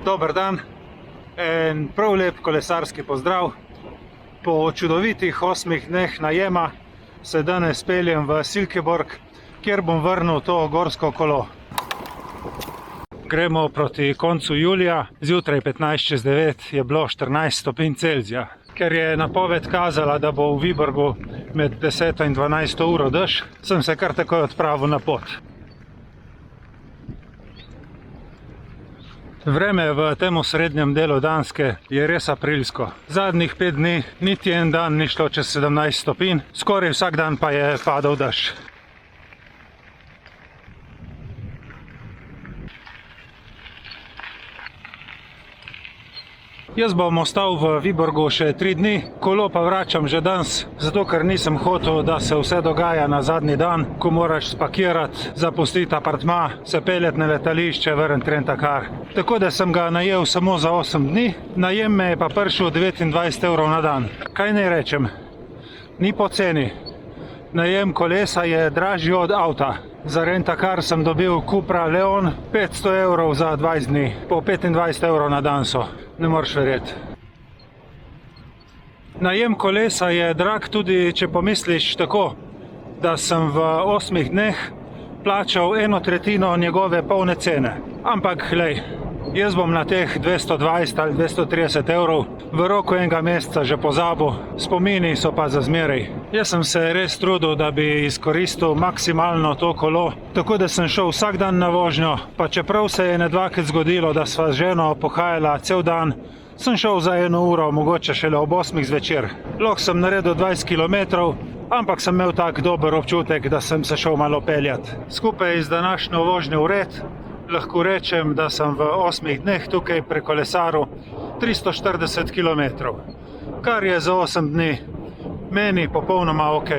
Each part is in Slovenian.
Dober dan, en prav lep kolesarski pozdrav. Po čudovitih 8 dneh najema se danes peljem v Silkeborg, kjer bom vrnil to gorsko kolo. Gremo proti koncu julija, zjutraj 8:45 je bilo 14 stopinj Celzija. Ker je napoved kazala, da bo v Viborgu med 10 in 12 uro dež, sem se kar takoj odpravil na pot. Vreme v tem srednjem delu Danske je res aprilsko. Zadnjih 5 dni niti en dan ni šlo čez 17 stopinj, skoraj vsak dan pa je padal dež. Jaz bom ostal v Viborgu še 3 dni, kolo pa vračam že danes, zato ker nisem hotel, da se vse dogaja na zadnji dan, ko moraš spakirati, zapustiti apartma, se peljati na letališče, vrniti rentakar. Tako da sem ga najel samo za 8 dni, najem me je pa prišel 29 evrov na dan. Kaj naj rečem? Ni poceni. Najem kolesa je dražji od avta. Za rentakar sem dobil Cupra Leon, 500 evrov za 20 dni, po 25 evrov na dan so. Ne moreš verjeti. Najem kolesa je drag tudi, če pomisliš tako, da sem v 8 dneh plačal 1/3 njegove polne cene. Ampak, glej, jaz bom na teh 220 ali 230 evrov v roku enega meseca že pozabil, spomini so pa za zmeraj. Jaz sem se res trudil, da bi izkoristil maksimalno to kolo, tako da sem šel vsak dan na vožnjo, pa čeprav se je ne dvakrat zgodilo, da sva z ženo pohajala cel dan, sem šel za 1 uro, mogoče šele ob 8 zvečer. Lahko sem naredil 20 km, ampak sem imel tak dober občutek, da sem se šel malo peljati. Skupaj z današnjo vožnjo v red, lahko rečem, da sem v 8 dneh tukaj prekolesaril 340 km, kar je za 8 dni meni popolnoma ok.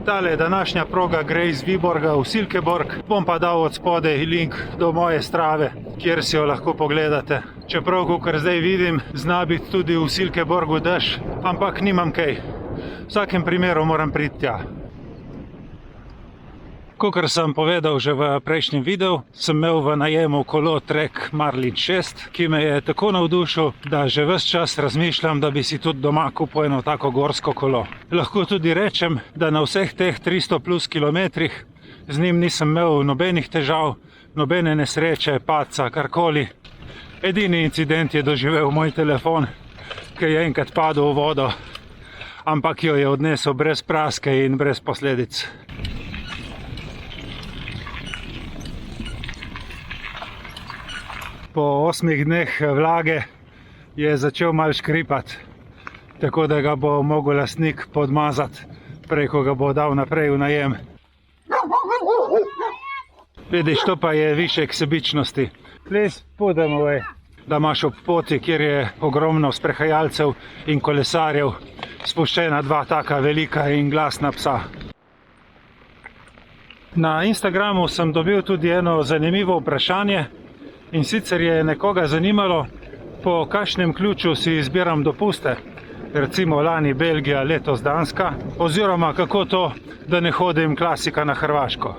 Tale današnja proga gre iz Viborga v Silkeborg, bom pa dal od spodaj link do moje Strave, kjer si jo lahko pogledate. Čeprav, kakor zdaj vidim, zna biti tudi v Silkeborgu dež, ampak nimam kaj. V vsakem primeru moram priti tja. Kakor sem povedal že v prejšnjem videu, sem imel v najemu kolo Trek Marlin 6, ki me je tako navdušil, da že ves čas razmišljam, da bi si tudi doma kupil eno tako gorsko kolo. Lahko tudi rečem, da na vseh teh 300 plus kilometrih z njim nisem imel nobenih težav, nobene nesreče, padca, karkoli. Edini incident je doživel moj telefon, ki je enkrat padel v vodo, ampak jo je odnesel brez praske in brez posledic. Po 8 dneh vlage je začel malo škripati, tako da ga bo mogel lastnik podmazati, prej ko ga bo dal naprej v najem. Vidiš, to pa je višek sebičnosti. Please, put them away. Da imaš ob poti, kjer je ogromno sprehajalcev in kolesarjev, spuščena 2 taka velika in glasna psa. Na Instagramu sem dobil tudi eno zanimivo vprašanje, in sicer je nekoga zanimalo, po kakšnem ključu si izbiram dopuste, recimo lani Belgija, letos Danska, oziroma kako to, da ne hodim klasika na Hrvaško.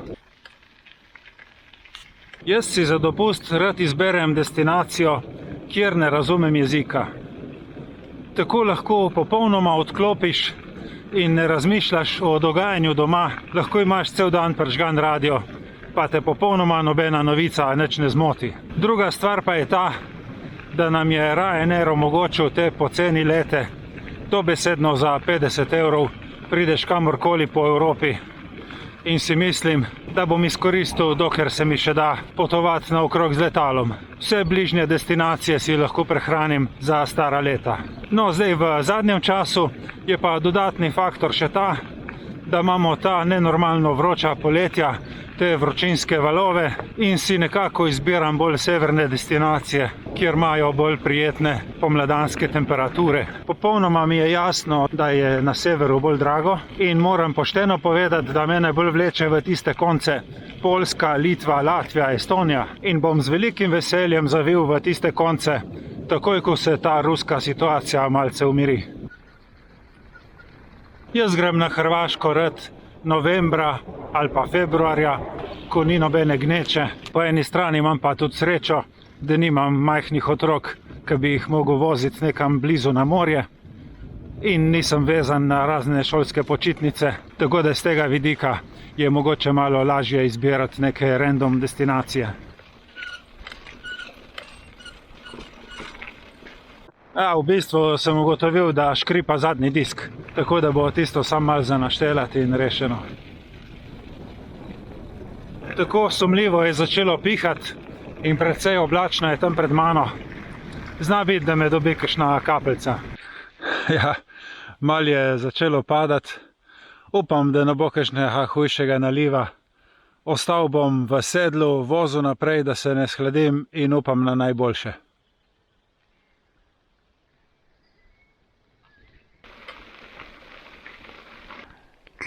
Jaz si za dopust rad izberem destinacijo, kjer ne razumem jezika. Tako lahko popolnoma odklopiš in ne razmišljaš o dogajanju doma, lahko imaš cel dan prižgan radio, pa te popolnoma nobena novica nič ne zmoti. Druga stvar pa je ta, da nam je Ryanair omogočil te poceni lete, dobesedno za 50 evrov prideš kamorkoli po Evropi in si mislim, da bom izkoristil, dokler se mi še da potovati naokrog z letalom. Vse bližnje destinacije si lahko prehranim za stara leta. No, zdaj v zadnjem času je pa dodatni faktor še ta, da imamo ta nenormalno vroča poletja, te vročinske valove in si nekako izbiram bolj severne destinacije, kjer imajo bolj prijetne pomladanske temperature. Popolnoma mi je jasno, da je na severu bolj drago in moram pošteno povedati, da mene bolj vleče v tiste konce Poljska, Litva, Latvija, Estonija in bom z velikim veseljem zavil v tiste konce, takoj ko se ta ruska situacija malce umiri. Jaz grem na Hrvaško rad novembra ali pa februarja, ko ni nobene gneče. Po eni strani imam pa tudi srečo, da nimam majhnih otrok, ki bi jih mogel voziti nekam blizu na morje, in nisem vezan na razne šolske počitnice, tako da z tega vidika je mogoče malo lažje izbirati neke random destinacije. V bistvu sem ugotovil, da škripa zadnji disk, tako da bo tisto sam malo za naštelati in rešeno. Tako sumljivo je začelo pihati in precej oblačno je tam pred mano. Zna biti, da me dobi kakšna kapljica. Ja, malo je začelo padati. Upam, da ne bo kakšnega hujšega naliva. Ostal bom v sedlu, vozil naprej, da se ne shladim, in upam na najboljše.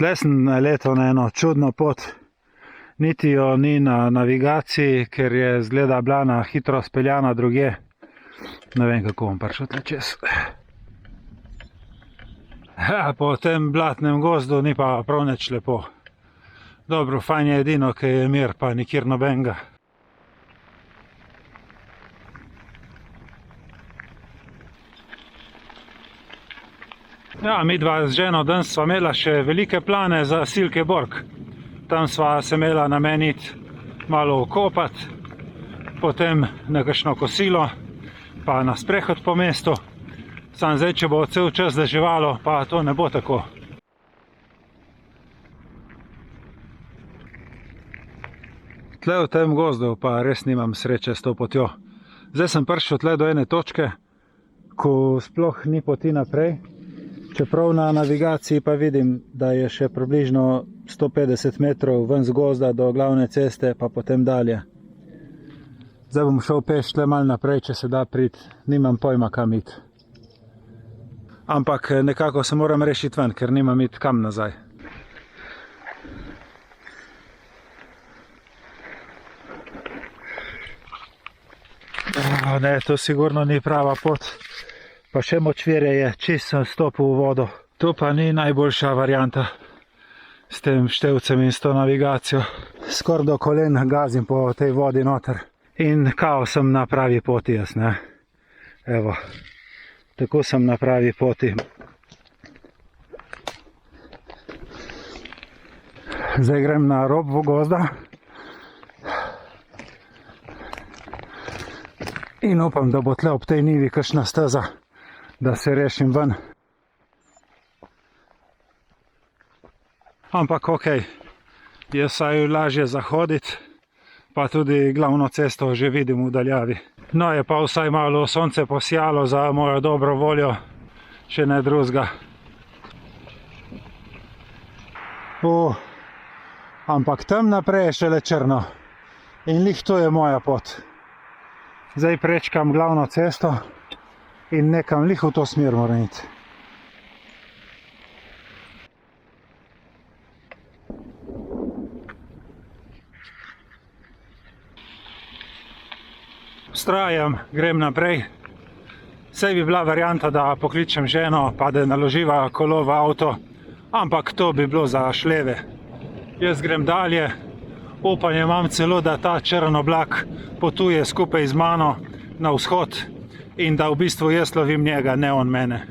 Tle sem naletel na eno čudno pot. Niti jo ni na navigaciji, ker je zgleda bila na hitro speljana drugje. Ne vem, kako bom prišel tle čez. Po tem blatnem gozdu ni pa prav nič lepo. Dobro, fajn je edino, ki je mir, pa nikjer nobenega. Ja, midva z ženo danes sva imela še velike plane za Silkeborg. Tam sva se imela nameniti malo okopati, potem na kakšno kosilo, pa na sprehod po mestu. Sam zdaj, če bo cel čas deževalo, pa to ne bo tako. Tle v tem gozdu pa res nimam sreče s to potjo. Zdaj sem prišel tle do ene točke, ko sploh ni poti naprej. Čeprav na navigaciji pa vidim, da je še približno 150 metrov ven z gozda do glavne ceste, pa potem dalje. Zdaj bom šel peš tle malo naprej, če se da priti. Nimam pojma, kam iti. Ampak nekako se moram rešiti ven, ker nimam iti kam nazaj. Ne, to sigurno ni prava pot. Pa še močvirje je, čist sem stopil v vodo. To pa ni najboljša varianta s tem števcem in s to navigacijo. Skoraj do kolen gazim po tej vodi noter. In kao sem na pravi poti jaz, ne. Evo, tako sem na pravi poti. Zdaj grem na rob gozda. In upam, da bo tle ob tej nivi kakšna steza, da se rešim ven. Ampak okej, je vsaj lažje zahoditi, pa tudi glavno cesto že vidim v daljavi. No, je pa vsaj malo sonce posijalo za mojo dobro voljo, še ne drugega. Ampak tam naprej je šele črno. In lih to je moja pot. Zdaj prečkam glavno cesto in nekam lih v to smer moram iti. Vztrajam, grem naprej. Saj bi bila varianta, da pokličem ženo, pa da naloživa kolo v avto, ampak to bi bilo za šleve. Jaz grem dalje, upanje imam celo, da ta črn oblak potuje skupaj z mano na vzhod in da v bistvu jaz lovim njega, ne on mene.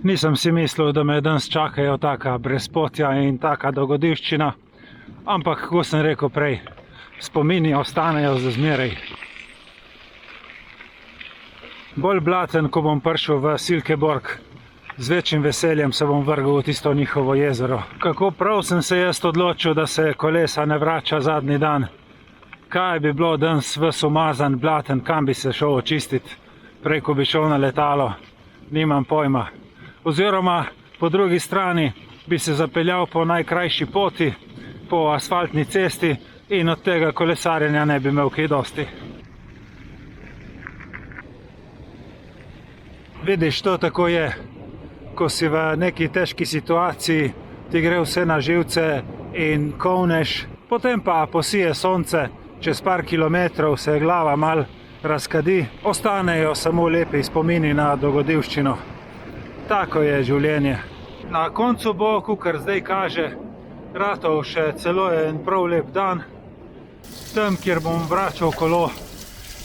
Nisem si mislil, da me danes čakajo taka brezpotja in taka dogodivščina, ampak, kako sem rekel prej, spomini ostanejo za zmeraj. Bolj blaten, ko bom prišel v Silkeborg, z večjim veseljem se bom vrgel v tisto njihovo jezero. Kako prav sem se jaz odločil, da se kolesa ne vrača zadnji dan. Kaj bi bilo danes ves umazan, blaten, kam bi se šel očistiti, preko bi šel na letalo, nimam pojma. Oziroma, po drugi strani bi se zapeljal po najkrajši poti, po asfaltni cesti in od tega kolesarjenja ne bi imel kaj dosti. Vidiš, to tako je. Ko si v neki težki situaciji, ti gre vse na živce in kolneš, potem pa posije sonce, čez par kilometrov se glava mal razkadi, ostanejo samo lepi spomini na dogodivščino. Tako je življenje. Na koncu bo, kakor zdaj kaže, ratov še celo en prav lep dan, Tam, kjer bom vračal kolo,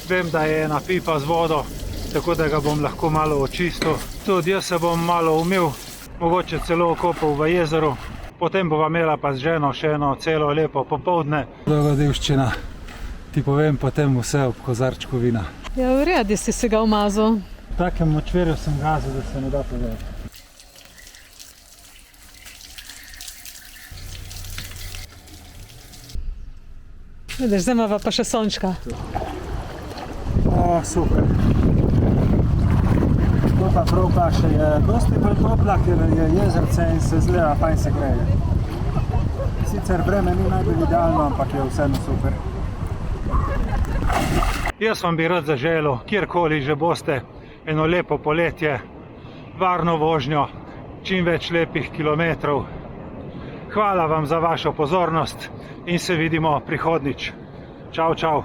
vem, da je ena pipa z vodo, tako da ga bom lahko malo očistil. Tudi jaz se bom malo umil, mogoče celo okopal v jezeru, potem bova imela pa z ženo še eno celo lepo popoldne. Dogodivščina, ti povem potem vse ob kozarčku vina. Ja, v redu si se ga umazal. V takem močvirju sem gazil, da se ne da povedati. Vidiš, zdaj imava pa še sončka. O, super. To pa prav paše, je dosti bolj topla, ker je jezerce in se zleva, fajn se greje. Sicer vreme ni najbolj idealno, ampak je vseeno super. Jaz vam bi rad zaželel, kjerkoli že boste, eno lepo poletje, varno vožnjo, čim več lepih kilometrov. Hvala vam za vašo pozornost in se vidimo prihodnjič. Čau, čau.